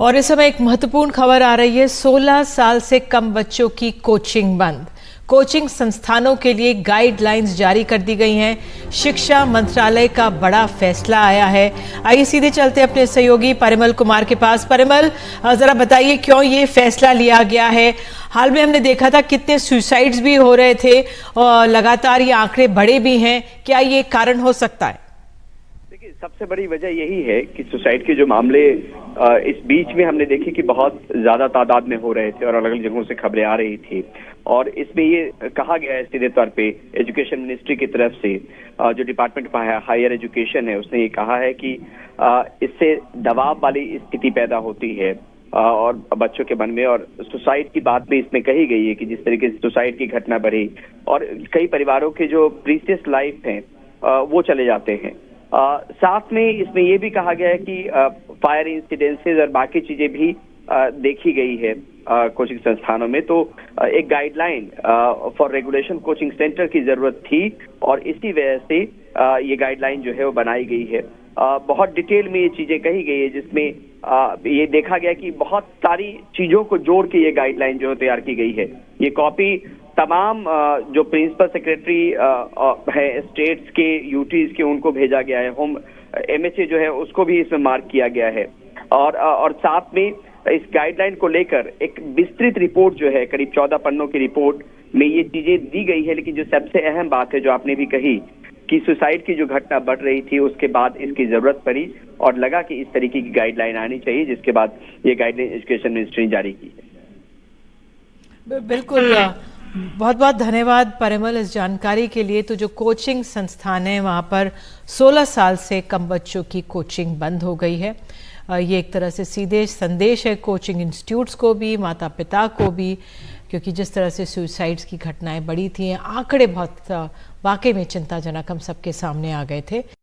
और इस समय एक महत्वपूर्ण खबर आ रही है। 16 साल से कम बच्चों की कोचिंग बंद। कोचिंग संस्थानों के लिए गाइडलाइंस जारी कर दी गई हैं। शिक्षा मंत्रालय का बड़ा फैसला आया है। आइए सीधे चलते हैं अपने सहयोगी परिमल कुमार के पास। परिमल, जरा बताइए क्यों ये फैसला लिया गया है। हाल में हमने देखा था कितने सुसाइड्स भी हो रहे थे और लगातार ये आंकड़े बढ़े भी हैं। क्या ये कारण हो सकता है? देखिए, सबसे बड़ी वजह यही है कि सुसाइड के जो मामले इस बीच में हमने देखे कि बहुत ज्यादा तादाद में हो रहे थे और अलग अलग जगहों से खबरें आ रही थी। और इसमें ये कहा गया है सीधे तौर पे एजुकेशन मिनिस्ट्री की तरफ से, जो डिपार्टमेंट ऑफ हायर एजुकेशन है उसने ये कहा है कि इससे दबाव वाली स्थिति पैदा होती है और बच्चों के मन में, और सुसाइड की बात भी इसमें कही गई है कि जिस तरीके से सुसाइड की घटना बढ़ी और कई परिवारों के जो प्रीसियस लाइफ हैं वो चले जाते हैं। साथ में इसमें यह भी कहा गया है कि फायर इंसिडेंसेस और बाकी चीजें भी देखी गई है कोचिंग संस्थानों में। तो एक guideline for regulation coaching centre की जरूरत थी और इसी वजह से ये गाइडलाइन जो है वो बनाई गई है। बहुत डिटेल में ये चीजें कही गई है, जिसमें ये देखा गया कि बहुत सारी चीजों को जोड़ के ये गाइडलाइन जो तैयार की गई है। ये कॉपी तमाम जो प्रिंसिपल सेक्रेटरी है स्टेट्स के, यूटीज के, उनको भेजा गया है। होम एमएचए जो है उसको भी इसमें मार्क किया गया है और साथ में इस गाइडलाइन को लेकर एक विस्तृत रिपोर्ट जो है, करीब 14 पन्नों की रिपोर्ट में ये चीजें दी गई है। लेकिन जो सबसे अहम बात है, जो आपने भी कही कि सुसाइड की जो घटना बढ़ रही थी उसके बाद इसकी जरूरत पड़ी और लगा कि इस तरीके की गाइडलाइन आनी चाहिए, जिसके बाद ये गाइडलाइन एजुकेशन मिनिस्ट्री ने जारी की है। बिल्कुल, बहुत बहुत धन्यवाद परिमल इस जानकारी के लिए। तो जो कोचिंग संस्थान है वहाँ पर 16 साल से कम बच्चों की कोचिंग बंद हो गई है। ये एक तरह से सीधे संदेश है कोचिंग इंस्टीट्यूट्स को भी, माता पिता को भी, क्योंकि जिस तरह से सुसाइड्स की घटनाएं बढ़ी थी, आंकड़े बहुत वाकई में चिंताजनक हम सबके सामने आ गए थे।